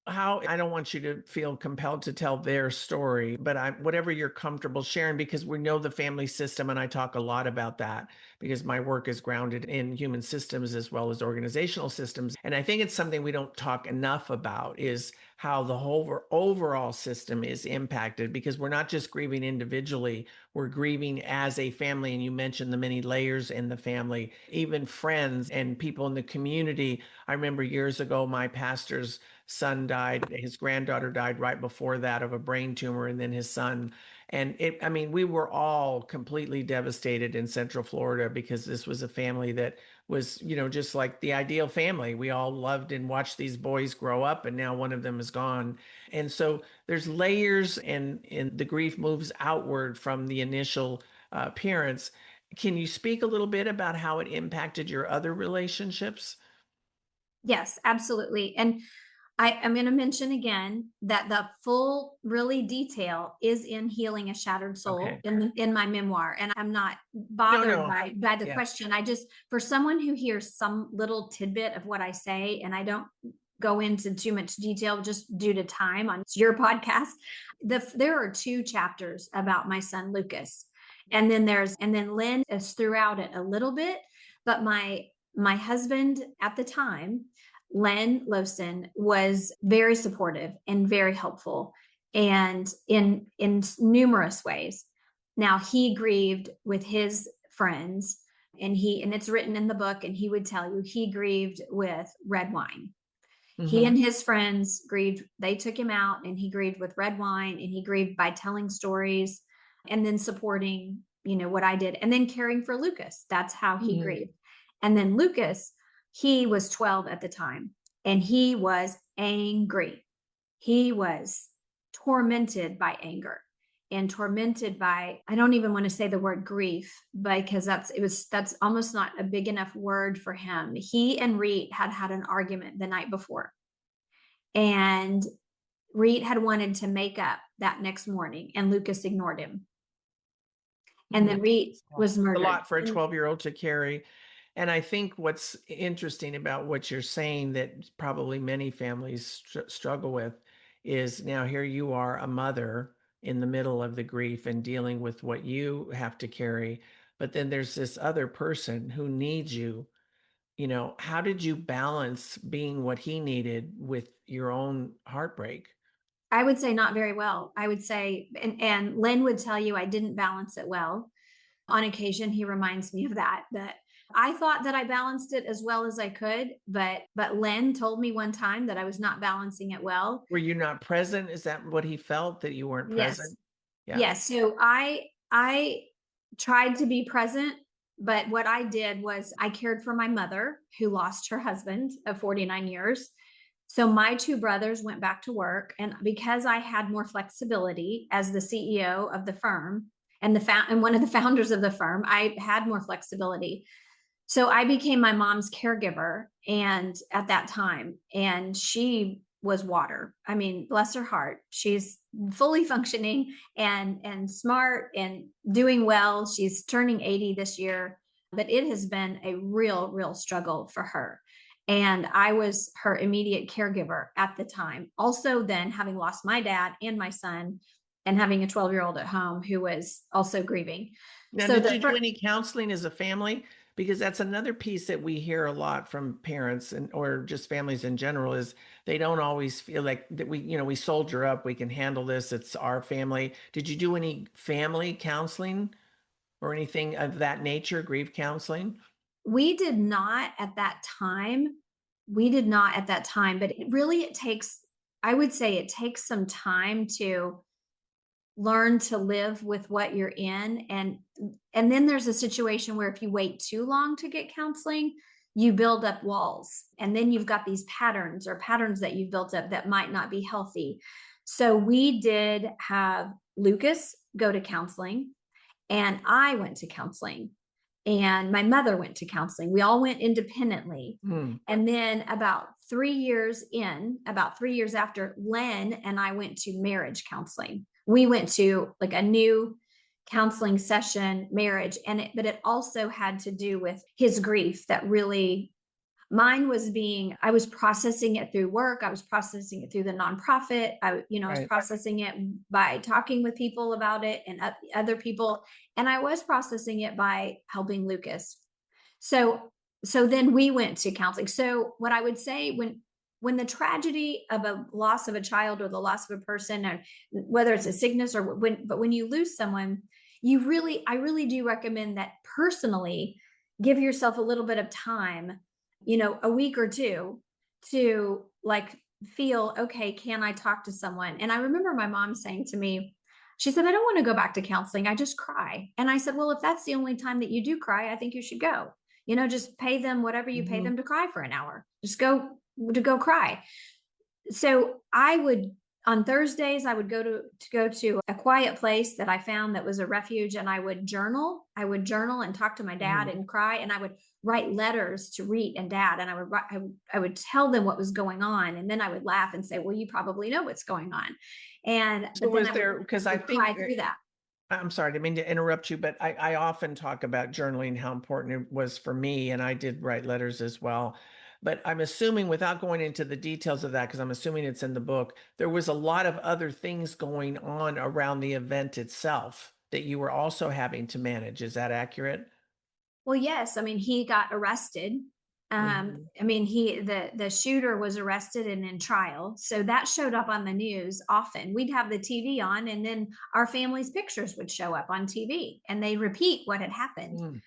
How I don't want you to feel compelled to tell their story, but whatever you're comfortable sharing, because we know the family system, and I talk a lot about that because my work is grounded in human systems as well as organizational systems. And I think it's something we don't talk enough about is how the whole overall system is impacted because we're not just grieving individually, we're grieving as a family. And you mentioned the many layers in the family, even friends and people in the community. I remember years ago, my pastor's son died. His granddaughter died right before that of a brain tumor, and then his son. And I mean, we were all completely devastated in Central Florida because this was a family that was, just like the ideal family. We all loved and watched these boys grow up, and now one of them is gone. And so there's layers, and the grief moves outward from the initial parents. Can you speak a little bit about how it impacted your other relationships? Yes, absolutely. And I am going to mention again that the full, really detail is in Healing a Shattered Soul Okay. in my memoir. And I'm not No, bothered no. by the Yeah. question. I just, for someone who hears some little tidbit of what I say, and I don't go into too much detail just due to time on your podcast, there are two chapters about my son Lucas. And then Lynn is throughout it a little bit, but my husband at the time, Len Lowson, was very supportive and very helpful, and in numerous ways. Now he grieved with his friends, and it's written in the book, and he would tell you he grieved with red wine. He and Hmm. his friends grieved. They took him out, and he grieved with red wine, and he grieved by telling stories and then supporting, what I did, and then caring for Lucas. That's how he Hmm. grieved. And then Lucas, he was 12 at the time, and he was angry. He was tormented by anger and tormented by, I don't even want to say the word grief because that's almost not a big enough word for him. He and Reat had an argument the night before, and Reat had wanted to make up that next morning, and Lucas ignored him. And then Reat was A murdered. lot for a 12-year-old to carry. And I think what's interesting about what you're saying that probably many families struggle with is now here you are, a mother in the middle of the grief and dealing with what you have to carry. But then there's this other person who needs you. How did you balance being what he needed with your own heartbreak? I would say not very well. I would say, and Len would tell you I didn't balance it well. On occasion, he reminds me of that I thought that I balanced it as well as I could, but Len told me one time that I was not balancing it well. Were you not present? Is that what he felt, that you weren't Yes. present? Yeah. Yes. So I tried to be present, but what I did was I cared for my mother who lost her husband of 49 years. So my two brothers went back to work, and because I had more flexibility as the CEO of the firm and and one of the founders of the firm, I had more flexibility. So I became my mom's caregiver, and at that time, and she was water. I mean, bless her heart. She's fully functioning and smart and doing well. She's turning 80 this year, but it has been a real struggle for her. And I was her immediate caregiver at the time. Also, then having lost my dad and my son, and having a 12-year-old at home who was also grieving. Now, So did the you do any counseling as a family? Because that's another piece that we hear a lot from parents and or just families in general is they don't always feel like that we soldier up, we can handle this, it's our family. Did you do any family counseling or anything of that nature, grief counseling? We did not at that time. We did not at that time, but it takes, I would say it takes some time to learn to live with what you're in. And then there's a situation where if you wait too long to get counseling, you build up walls, and then you've got these patterns or patterns that you've built up that might not be healthy. So we did have Lucas go to counseling, and I went to counseling, and my mother went to counseling. We all went independently. Mm, And then about 3 years in, about 3 years after, Len and I went to marriage counseling. We went to like a new counseling session, marriage, but it also had to do with his grief that really mine was being, I was processing it through work. I was processing it through the nonprofit. I was right. processing it by talking with people about it and other people. And I was processing it by helping Lucas. So, so then we went to counseling. So what I would say, when the tragedy of a loss of a child or the loss of a person, or whether it's a sickness or when you lose someone, I really do recommend that personally give yourself a little bit of time, a week or two, to like feel, okay, can I talk to someone? And I remember my mom saying to me, she said, I don't want to go back to counseling. I just cry. And I said, well, if that's the only time that you do cry, I think you should go. Just pay them whatever you pay Mhm. them to cry for an hour. Just go cry. So I would, on Thursdays, I would go to a quiet place that I found that was a refuge, and I would journal. I would journal and talk to my dad Mm. and cry, and I would write letters to Reat and Dad, and I would tell them what was going on, and then I would laugh and say, "Well, you probably know what's going on," So but then was there, because I would cry think, through that. I'm sorry, I didn't mean to interrupt you, but I often talk about journaling, how important it was for me, and I did write letters as well. But I'm assuming, without going into the details of that, because I'm assuming it's in the book, there was a lot of other things going on around the event itself that you were also having to manage. Is that accurate? Well, yes. I mean, he got arrested. Mhm. I mean, the shooter was arrested and in trial. So that showed up on the news often. We'd have the TV on, and then our family's pictures would show up on TV, and they repeat what had happened. Mm.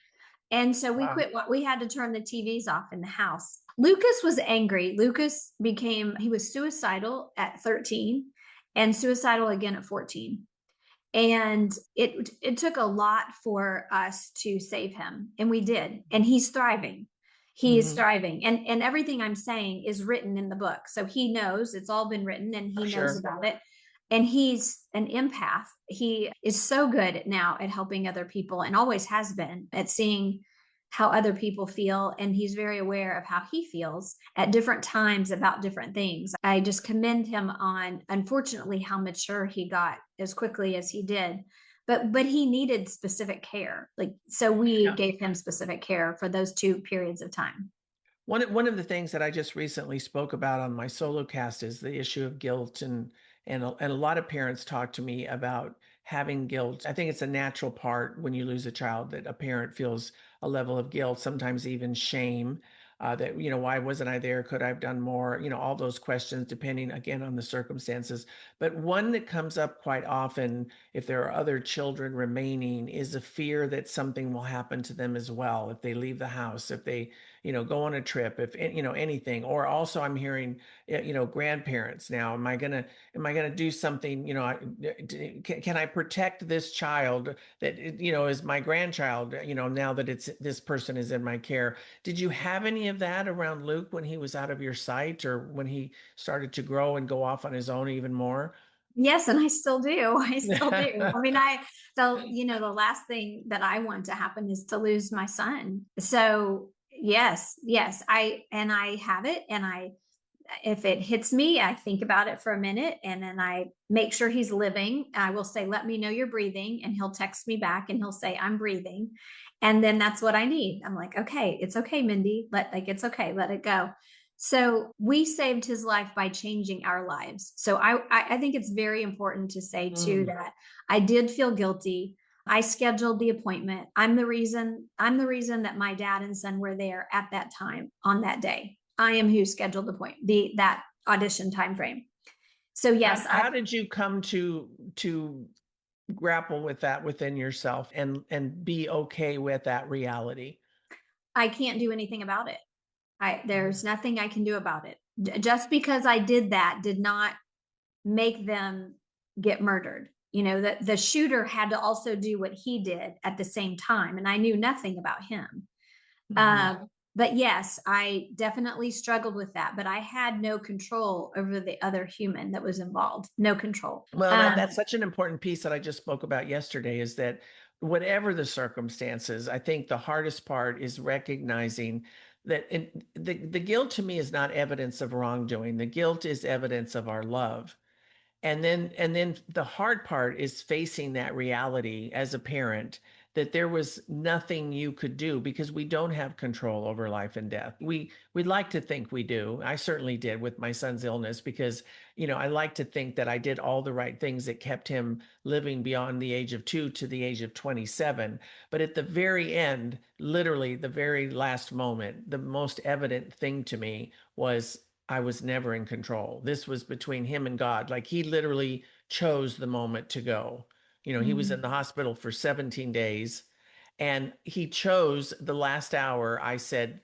And so we Wow. quit what we had to turn the TVs off in the house. Lucas was angry. He was suicidal at 13 and suicidal again at 14. And it took a lot for us to save him, and we did. And he's thriving. He is Mhm. thriving, and everything I'm saying is written in the book, so he knows it's all been written, and he knows Sure. about it. And he's an empath. He is so good now at helping other people, and always has been, at seeing how other people feel, and he's very aware of how he feels at different times about different things. I just commend him on, unfortunately, how mature he got as quickly as he did. But he needed specific care. Like, so we Yeah. gave him specific care for those 2 periods of time. One of the things that I just recently spoke about on my solo cast is the issue of guilt, and a lot of parents talk to me about having guilt. I think it's a natural part when you lose a child, that a parent feels a level of guilt, sometimes even shame, that, why wasn't I there? Could I have done more? All those questions, depending again on the circumstances. But one that comes up quite often, if there are other children remaining, is a fear that something will happen to them as well if they leave the house, if they go on a trip, if anything. Or also, I'm hearing, grandparents now, am I gonna do something, can I protect this child that is my grandchild, now that it's this person is in my care? Did you have any of that around Luke when he was out of your sight, or when he started to grow and go off on his own even more? Yes, and I still do. I still do. I mean, the last thing that I want to happen is to lose my son. So yes, yes, I have it, and if it hits me, I think about it for a minute, and then I make sure he's living. I will say, let me know you're breathing. And he'll text me back and he'll say, I'm breathing. And then that's what I need. I'm like, okay, it's okay, Mindy. It's okay. Let it go. So we saved his life by changing our lives. So I think it's very important to say too Mm. that I did feel guilty. I scheduled the appointment. I'm the reason that my dad and son were there at that time on that day. I am who scheduled that audition time frame. So how, yes, how did you come to grapple with that within yourself, and be okay with that reality? I can't do anything about it. Mhm. There's nothing I can do about it. Just because I did that did not make them get murdered. The shooter had to also do what he did at the same time, and I knew nothing about him. Mhm. Um, But yes, I definitely struggled with that, but I had no control over the other human that was involved. No control. Well, that's such an important piece that I just spoke about yesterday is that whatever the circumstances, I think the hardest part is recognizing that the guilt to me is not evidence of wrongdoing. The guilt is evidence of our love. And then the hard part is facing that reality as a parent that there was nothing you could do because we don't have control over life and death. We'd like to think we do. I certainly did with my son's illness because, I like to think that I did all the right things that kept him living beyond the age of 2 to the age of 27. But at the very end, literally the very last moment, the most evident thing to me was I was never in control. This was between him and God. Like he literally chose the moment to go. He was in Mhm. the hospital for 17 days and he chose the last hour. I said,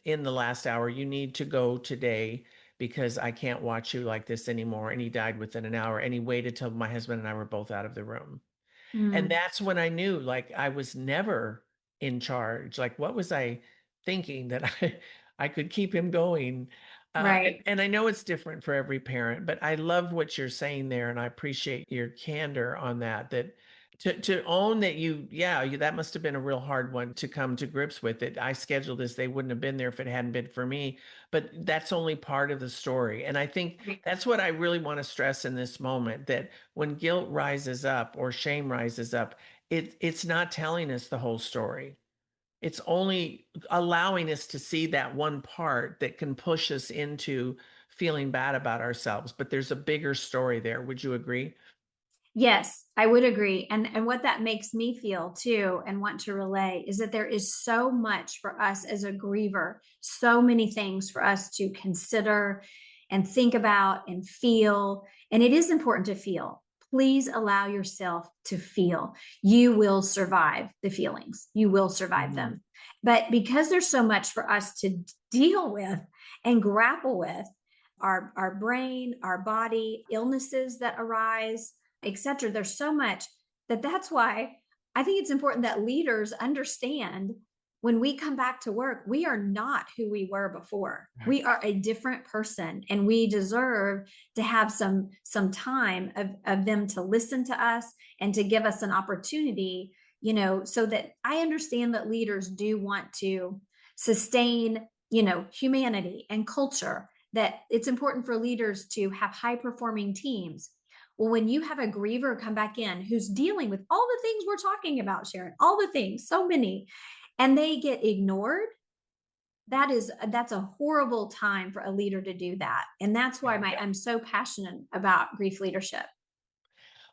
in the last hour, you need to go today because I can't watch you like this anymore. And he died within an hour and he waited till my husband and I were both out of the room. And Mm. that's when I knew, like, I was never in charge. Like, what was I thinking that I could keep him going? And, Right. and I know it's different for every parent, but I love what you're saying there, and I appreciate your candor on that. That to own that that must have been a real hard one to come to grips with. It. I scheduled this; they wouldn't have been there if it hadn't been for me. But that's only part of the story, and I think that's what I really want to stress in this moment. That when guilt rises up or shame rises up, it's not telling us the whole story. It's only allowing us to see that one part that can push us into feeling bad about ourselves. But there's a bigger story there. Would you agree? Yes, I would agree. And what that makes me feel too and want to relay is that there is so much for us as a griever, so many things for us to consider and think about and feel. And it is important to feel. Please allow yourself to feel. You will survive the feelings. You will survive Mhm. them. But because there's so much for us to deal with and grapple with, our brain, our body, illnesses that arise, etc. There's so much that's why I think it's important that leaders understand when we come back to work, we are not who we were before. Right. We are a different person and we deserve to have some time of them to listen to us and to give us an opportunity, so that I understand that leaders do want to sustain, humanity and culture, that it's important for leaders to have high performing teams. Well, when you have a griever come back in who's dealing with all the things we're talking about, Sharon, all the things, so many, and they get ignored, that's a horrible time for a leader to do that. And that's why Yeah. I'm so passionate about grief leadership.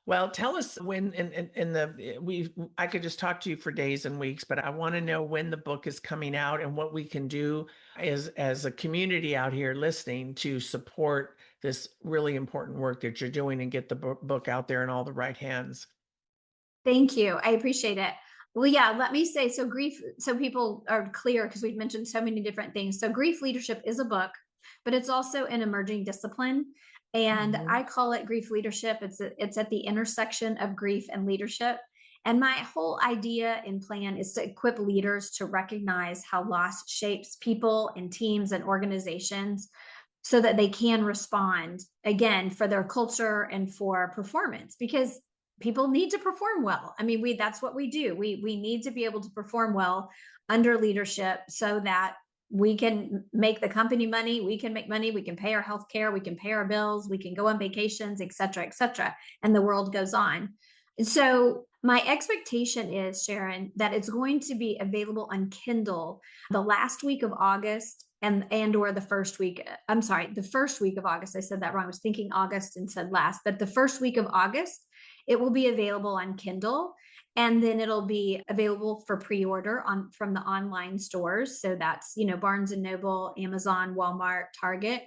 Well, tell us when in the we I could just talk to you for days and weeks, but I want to know when the book is coming out and what we can do as a community out here listening to support this really important work that you're doing and get the book out there in all the right hands. Thank you. I appreciate it. Well, yeah, let me say so grief, so people are clear because we've mentioned so many different things. So, grief leadership is a book, but it's also an emerging discipline. And Mhm. I call it grief leadership. It's at the intersection of grief and leadership. And my whole idea and plan is to equip leaders to recognize how loss shapes people and teams and organizations so that they can respond again for their culture and for performance, because people need to perform well. I mean, we that's what we do. We need to be able to perform well under leadership so that we can make the company money, we can make money, we can pay our health care, we can pay our bills, we can go on vacations, et cetera, et cetera. And the world goes on. And so my expectation is, Sharon, that it's going to be available on Kindle the last week of August and or the first week. I'm sorry, the first week of August. I said that wrong. I was thinking August and said last, but the first week of August, it will be available on Kindle, and then it'll be available for pre-order on from the online stores. So that's, Barnes and Noble, Amazon, Walmart, Target,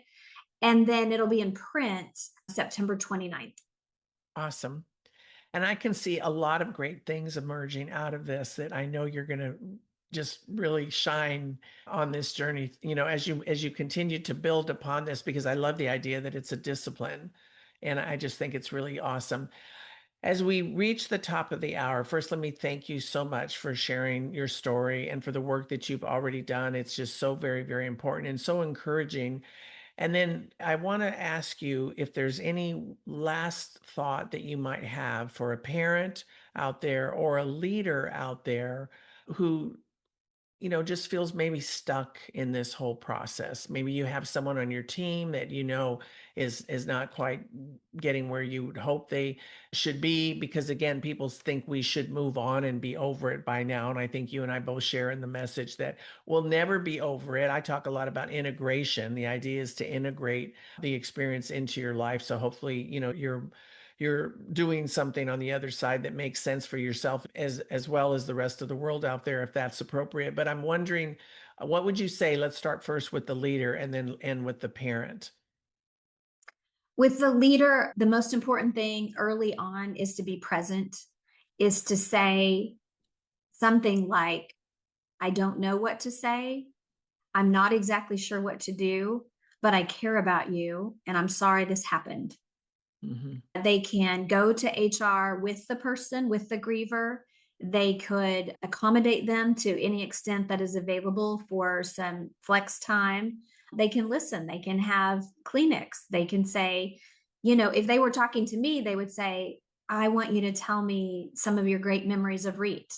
and then it'll be in print September 29th. Awesome. And I can see a lot of great things emerging out of this that I know you're going to just really shine on this journey, as you continue to build upon this because I love the idea that it's a discipline and I just think it's really awesome. As we reach the top of the hour, first, let me thank you so much for sharing your story and for the work that you've already done. It's just so very, very important and so encouraging. And then I want to ask you if there's any last thought that you might have for a parent out there or a leader out there who just feels maybe stuck in this whole process. Maybe you have someone on your team that is not quite getting where you would hope they should be, because again, people think we should move on and be over it by now. And I think you and I both share in the message that we'll never be over it. I talk a lot about integration. The idea is to integrate the experience into your life. So hopefully, you're doing something on the other side that makes sense for yourself as well as the rest of the world out there, if that's appropriate. But I'm wondering, what would you say? Let's start first with the leader and then end with the parent. With the leader, the most important thing early on is to be present, is to say something like, I don't know what to say. I'm not exactly sure what to do, but I care about you and I'm sorry this happened. Hmm. They can go to HR with the person, with the griever. They could accommodate them to any extent that is available for some flex time. They can listen. They can have Kleenex. They can say, if they were talking to me, they would say, I want you to tell me some of your great memories of Reat.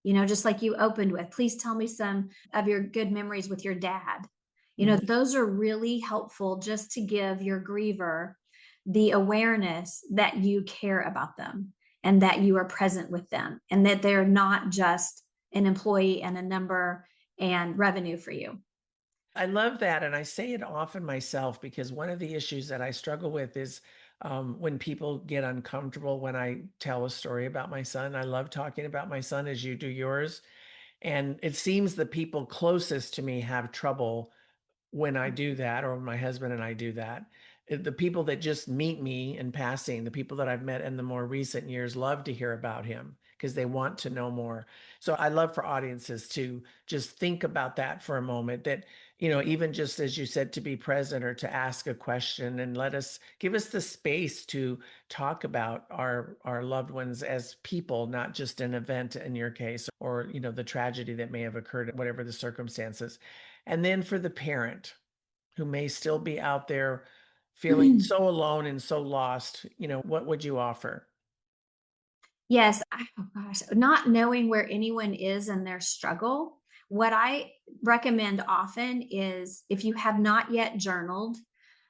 Just like you opened with, please tell me some of your good memories with your dad. Those are really helpful just to give your griever the awareness that you care about them and that you are present with them and that they're not just an employee and a number and revenue for you. I love that. And I say it often myself because one of the issues that I struggle with is when people get uncomfortable when I tell a story about my son. I love talking about my son as you do yours. And it seems the people closest to me have trouble when I do that, or when my husband and I do that. The people that just meet me in passing, the people that I've met in the more recent years, love to hear about him because they want to know more. So I love for audiences to just think about that for a moment, that, even just as you said, to be present or to ask a question and give us the space to talk about our loved ones as people, not just an event in your case, or, the tragedy that may have occurred, whatever the circumstances. And then for the parent who may still be out there feeling so alone and so lost, what would you offer? Yes. Oh gosh, not knowing where anyone is in their struggle. What I recommend often is if you have not yet journaled,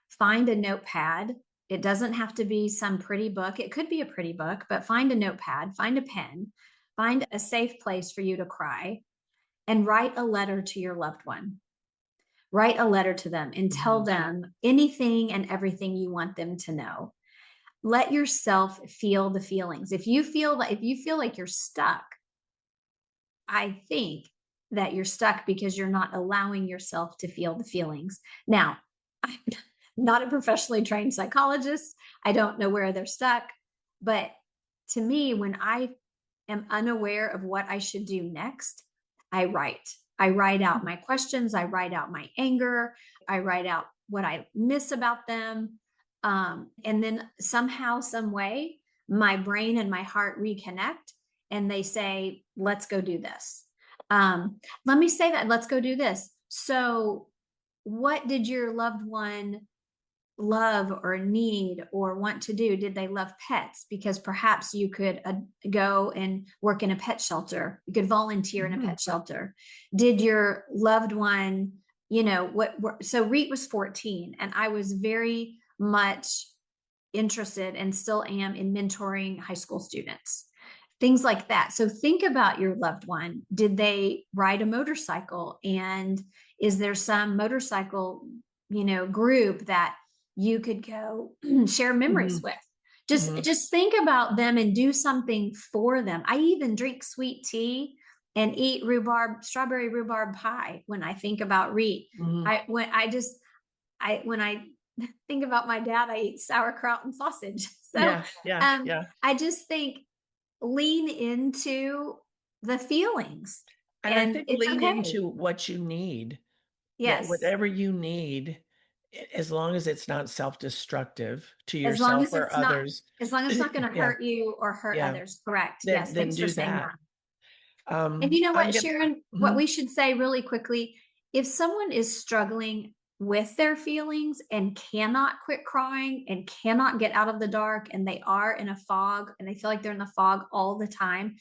find a notepad. It doesn't have to be some pretty book. It could be a pretty book, but find a notepad, find a pen, find a safe place for you to cry, and write a letter to your loved one. Write a letter to them and tell Mhm. them anything and everything you want them to know. Let yourself feel the feelings. If you feel like you're stuck, I think that you're stuck because you're not allowing yourself to feel the feelings. Now, I'm not a professionally trained psychologist. I don't know where they're stuck. But to me, when I am unaware of what I should do next, I write. I write out my questions. I write out my anger. I write out what I miss about them. And then somehow, some way, my brain and my heart reconnect and they say, let's go do this. Let me say that, let's go do this. So, what did your loved one love or need or want to do? Did they love pets? Because perhaps you could go and work in a pet shelter. You could volunteer in a Mhm. pet shelter. Did your loved one, so Reat was 14, and I was very much interested and still am in mentoring high school students, things like that. So think about your loved one. Did they ride a motorcycle? And is there some motorcycle, group that you could go share memories Mhm. with? Just Mhm. just think about them and do something for them. I even drink sweet tea and eat strawberry rhubarb pie when I think about Reat. Mhm. When I think about my dad, I eat sauerkraut and sausage. So Yeah, yeah, yeah. I just think lean into the feelings And I and think it's lean okay. into what you need, that Yes. whatever you need, As long as it's not self-destructive to As long yourself as or it's not others. as long as it's not gonna Yeah, hurt you or hurt yeah, others. Correct. then Yes, then thanks for do saying that. that. And you know I'm what, gonna Sharon? What mhm, we should say really quickly, if someone is struggling with their feelings and cannot quit crying and cannot get out of the dark and they are in a fog and they feel like they're in the fog all the time,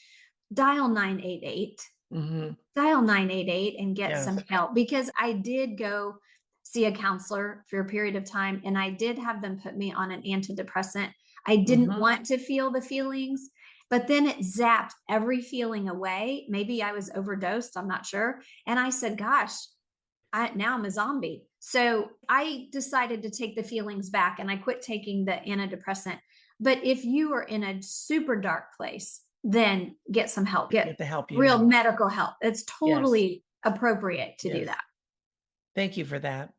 dial 988. mhm, Dial 988 and get yes, some help, because I did go see a counselor for a period of time and I did have them put me on an antidepressant. I didn't mhm, want to feel the feelings, but then it zapped every feeling away. Maybe I was overdosed, I'm not sure. And I said, gosh, now I'm a zombie. So I decided to take the feelings back and I quit taking the antidepressant. But if you are in a super dark place, then get some help, get get the help you real need. medical help. It's Yes, totally appropriate to do yes. that. Thank you for that.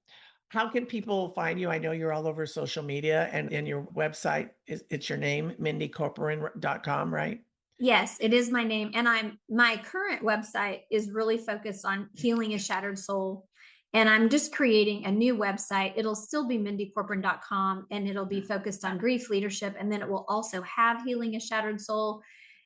How can people find you? I know you're all over social media and your website it's your name, mindycorporon.com, right? Yes, it is my name. And my current website is really focused on healing a shattered soul. And I'm just creating a new website. It'll still be mindycorporon.com and it'll be focused on grief leadership. And then it will also have healing a shattered soul.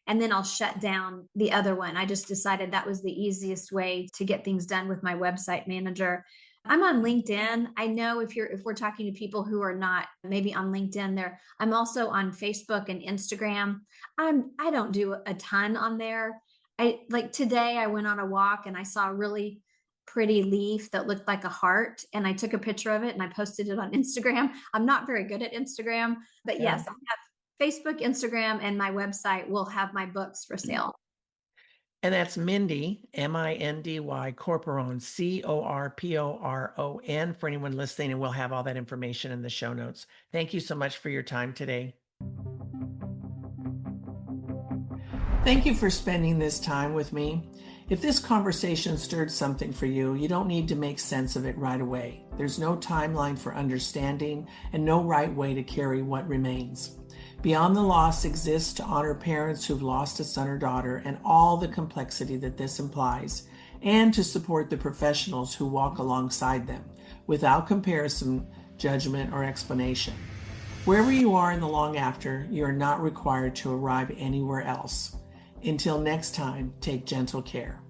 And then I'll shut down the other one. I just decided that was the easiest way to get things done with my website manager. I'm on LinkedIn. I know if we're talking to people who are not maybe on LinkedIn there, I'm also on Facebook and Instagram. I don't do a ton on there. I like today I went on a walk and I saw a really pretty leaf that looked like a heart and I took a picture of it and I posted it on Instagram. I'm not very good at Instagram, but Yeah. yes, I have Facebook, Instagram, and my website will have my books for sale. And that's Mindy, Mindy Corporon, Corporon, for anyone listening, and we'll have all that information in the show notes. Thank you so much for your time today. Thank you for spending this time with me. If this conversation stirred something for you, you don't need to make sense of it right away. There's no timeline for understanding and no right way to carry what remains. Beyond the Loss exists to honor parents who've lost a son or daughter and all the complexity that this implies, and to support the professionals who walk alongside them without comparison, judgment, or explanation. Wherever you are in the long after, you are not required to arrive anywhere else. Until next time, take gentle care.